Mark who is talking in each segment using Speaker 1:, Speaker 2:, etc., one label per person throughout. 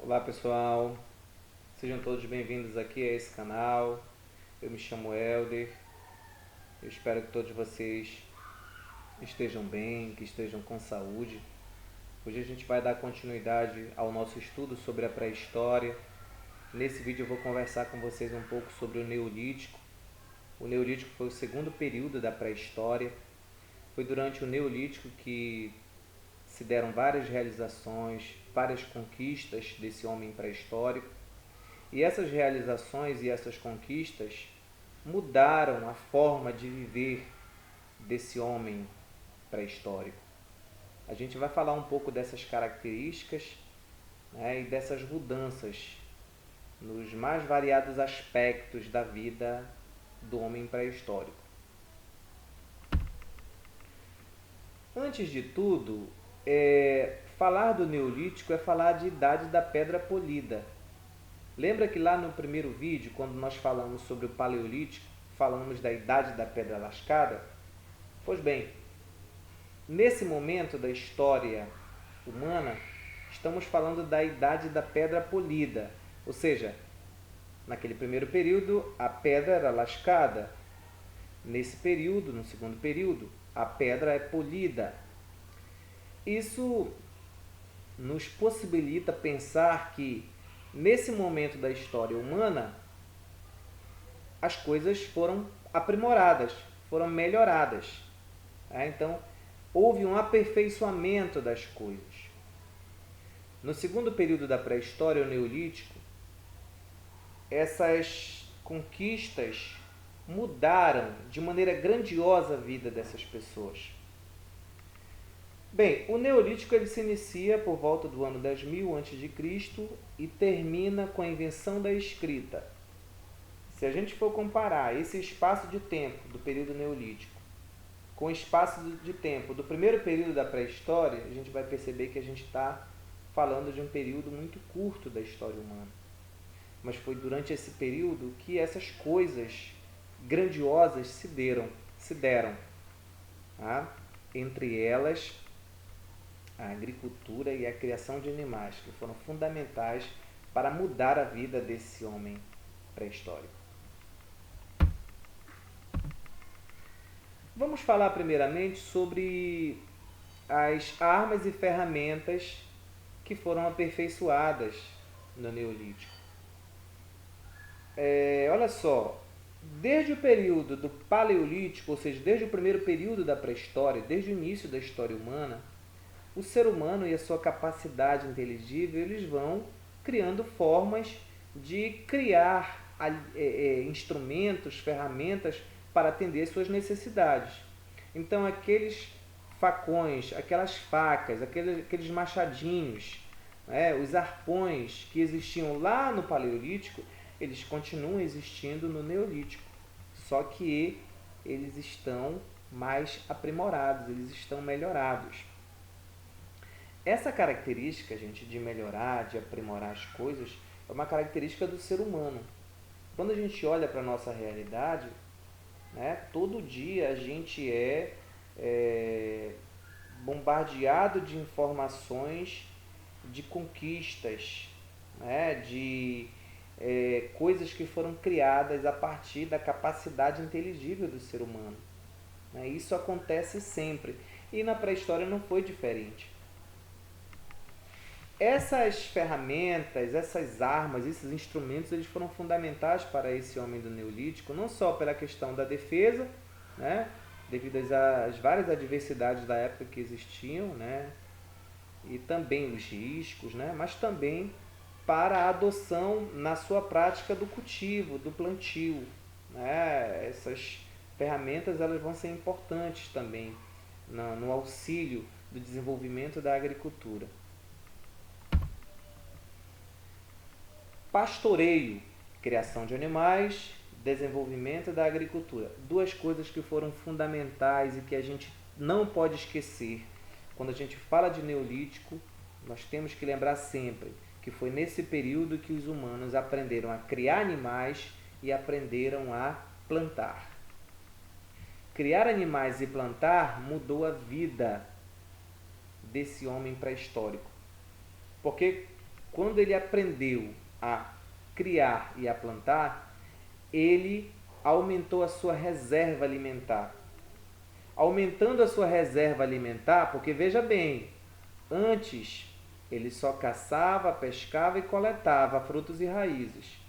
Speaker 1: Olá pessoal, sejam todos bem-vindos aqui a esse canal. Eu me chamo Helder, eu espero que todos vocês estejam bem, que estejam com saúde. Hoje a gente vai dar continuidade ao nosso estudo sobre a pré-história. Nesse vídeo eu vou conversar com vocês um pouco sobre o Neolítico. O Neolítico foi o segundo período da pré-história. Foi durante o Neolítico que se deram várias realizações, várias conquistas desse homem pré-histórico. E essas realizações e essas conquistas mudaram a forma de viver desse homem pré-histórico. A gente vai falar um pouco dessas características, né, e dessas mudanças nos mais variados aspectos da vida do homem pré-histórico. Antes de tudo, falar do Neolítico é falar de idade da pedra polida. Lembra que lá no primeiro vídeo, quando nós falamos sobre o Paleolítico, falamos da idade da pedra lascada? Pois bem, nesse momento da história humana, estamos falando da idade da pedra polida. Ou seja, naquele primeiro período, a pedra era lascada. Nesse período, no segundo período, a pedra é polida. Isso nos possibilita pensar que, nesse momento da história humana, as coisas foram aprimoradas, foram melhoradas. Então, houve um aperfeiçoamento das coisas. No segundo período da pré-história, o Neolítico, essas conquistas mudaram de maneira grandiosa a vida dessas pessoas. Bem, o Neolítico ele se inicia por volta do ano 10.000 a.C. e termina com a invenção da escrita. Se a gente for comparar esse espaço de tempo do período Neolítico com o espaço de tempo do primeiro período da pré-história, a gente vai perceber que a gente está falando de um período muito curto da história humana. Mas foi durante esse período que essas coisas grandiosas se deram. Tá? Entre elas, a agricultura e a criação de animais, que foram fundamentais para mudar a vida desse homem pré-histórico. Vamos falar primeiramente sobre as armas e ferramentas que foram aperfeiçoadas no Neolítico. Olha só, desde o período do Paleolítico, ou seja, desde o primeiro período da pré-história, desde o início da história humana, o ser humano e a sua capacidade inteligível, eles vão criando formas de criar instrumentos, ferramentas para atender suas necessidades. Então, aqueles facões, aquelas facas, aqueles machadinhos, os arpões que existiam lá no Paleolítico, eles continuam existindo no Neolítico, só que eles estão mais aprimorados, eles estão melhorados. Essa característica, gente, de melhorar, de aprimorar as coisas, é uma característica do ser humano. Quando a gente olha para a nossa realidade, todo dia a gente é bombardeado de informações, de conquistas, de coisas que foram criadas a partir da capacidade inteligível do ser humano. Isso acontece sempre. E na pré-história não foi diferente. Essas ferramentas, essas armas, esses instrumentos, eles foram fundamentais para esse homem do Neolítico, não só pela questão da defesa, devido às várias adversidades da época que existiam, e também os riscos, mas também para a adoção na sua prática do cultivo, do plantio. Essas ferramentas elas vão ser importantes também no auxílio do desenvolvimento da agricultura. Pastoreio, criação de animais, desenvolvimento da agricultura. Duas coisas que foram fundamentais e que a gente não pode esquecer. Quando a gente fala de Neolítico, nós temos que lembrar sempre que foi nesse período que os humanos aprenderam a criar animais e aprenderam a plantar. Criar animais e plantar mudou a vida desse homem pré-histórico. Porque quando ele aprendeu a criar e a plantar, ele aumentou a sua reserva alimentar. Aumentando a sua reserva alimentar, porque veja bem, antes ele só caçava, pescava e coletava frutos e raízes.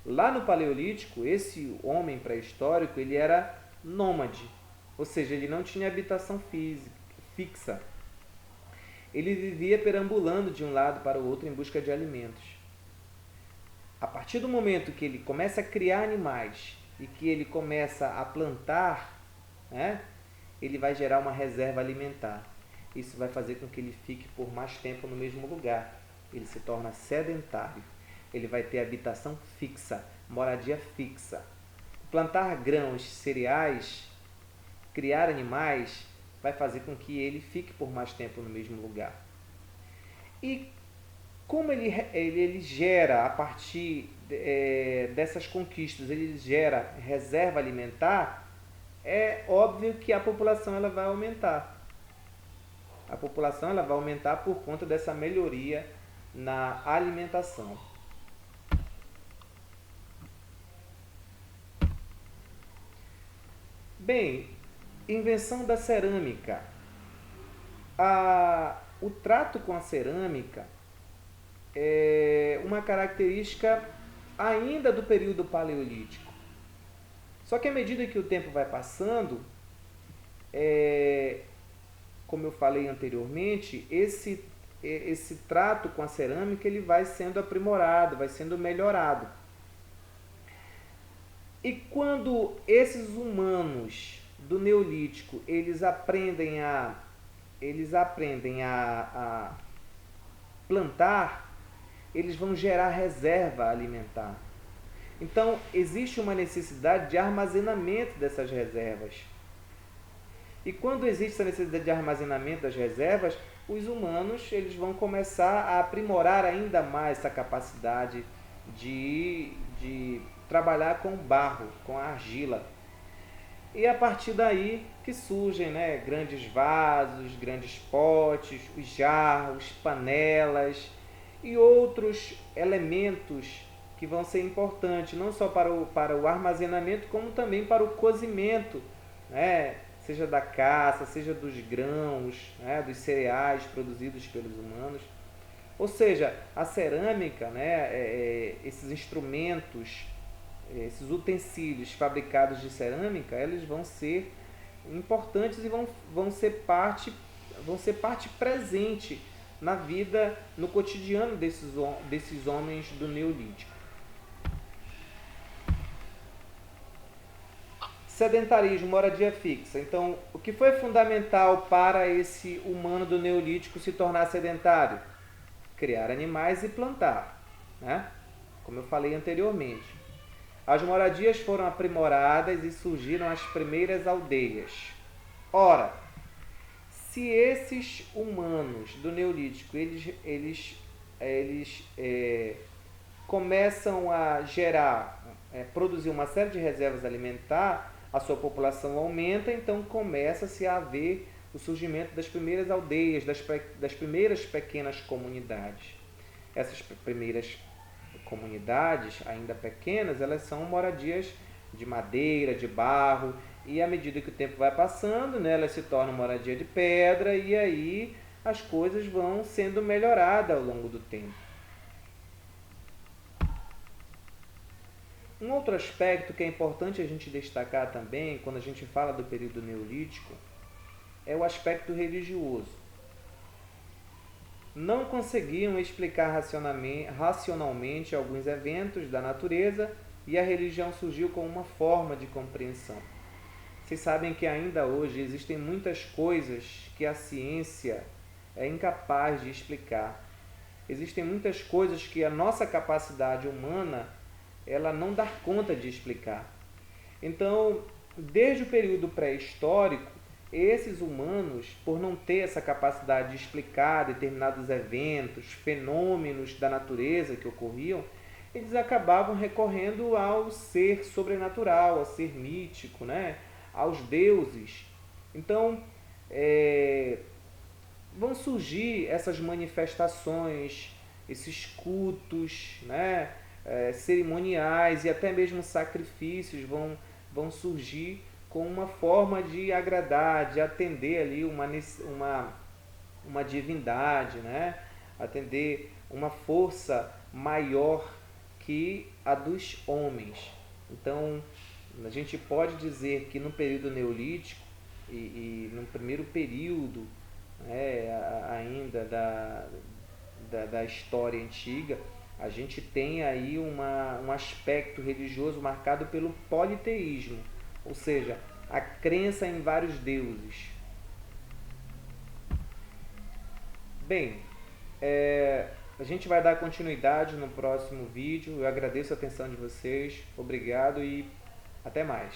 Speaker 1: Lá no Paleolítico, esse homem pré-histórico, ele era nômade, ou seja, ele não tinha habitação fixa. Ele vivia perambulando de um lado para o outro em busca de alimentos. A partir do momento que ele começa a criar animais e que ele começa a plantar, né, ele vai gerar uma reserva alimentar. Isso vai fazer com que ele fique por mais tempo no mesmo lugar. Ele se torna sedentário. Ele vai ter habitação fixa, moradia fixa. Plantar grãos, cereais, criar animais, vai fazer com que ele fique por mais tempo no mesmo lugar. E como ele gera, a partir dessas conquistas, ele gera reserva alimentar, é óbvio que a população ela vai aumentar. A população ela vai aumentar por conta dessa melhoria na alimentação. Bem, invenção da cerâmica. O trato com a cerâmica é uma característica ainda do período paleolítico. Só que à medida que o tempo vai passando, como eu falei anteriormente, esse trato com a cerâmica ele vai sendo aprimorado, vai sendo melhorado. E quando esses humanos do Neolítico eles aprendem a plantar, eles vão gerar reserva alimentar. Então, existe uma necessidade de armazenamento dessas reservas. E quando existe essa necessidade de armazenamento das reservas, os humanos eles vão começar a aprimorar ainda mais essa capacidade de trabalhar com barro, com a argila. E a partir daí que surgem, né, grandes vasos, grandes potes, os jarros, panelas e outros elementos que vão ser importantes, não só para o armazenamento, como também para o cozimento, né, seja da caça, seja dos grãos, né, dos cereais produzidos pelos humanos. Ou seja, a cerâmica, né, esses instrumentos, esses utensílios fabricados de cerâmica, eles vão ser importantes e vão ser parte presente na vida, no cotidiano desses homens do Neolítico. Sedentarismo, moradia fixa. Então, o que foi fundamental para esse humano do Neolítico se tornar sedentário? Criar animais e plantar, né? Como eu falei anteriormente. As moradias foram aprimoradas e surgiram as primeiras aldeias. Ora, se esses humanos do Neolítico eles começam a produzir uma série de reservas alimentares, a sua população aumenta, então começa-se a haver o surgimento das primeiras aldeias, das primeiras pequenas comunidades. Essas primeiras comunidades, ainda pequenas, elas são moradias de madeira, de barro, e à medida que o tempo vai passando, né, elas se tornam moradia de pedra, e aí as coisas vão sendo melhoradas ao longo do tempo. Um outro aspecto que é importante a gente destacar também, quando a gente fala do período neolítico, é o aspecto religioso. Não conseguiam explicar racionalmente alguns eventos da natureza e a religião surgiu como uma forma de compreensão. Vocês sabem que ainda hoje existem muitas coisas que a ciência é incapaz de explicar. Existem muitas coisas que a nossa capacidade humana ela não dá conta de explicar. Então, desde o período pré-histórico, esses humanos, por não ter essa capacidade de explicar determinados eventos, fenômenos da natureza que ocorriam, eles acabavam recorrendo ao ser sobrenatural, ao ser mítico, né? Aos deuses. Então, vão surgir essas manifestações esses cultos, né, cerimoniais e até mesmo sacrifícios vão surgir com uma forma de agradar, de atender ali uma divindade, né? Atender uma força maior que a dos homens. Então, a gente pode dizer que no período neolítico e no primeiro período, né, ainda da história antiga, a gente tem aí um aspecto religioso marcado pelo politeísmo, ou seja, a crença em vários deuses. Bem, a gente vai dar continuidade no próximo vídeo. Eu agradeço a atenção de vocês, obrigado e até mais.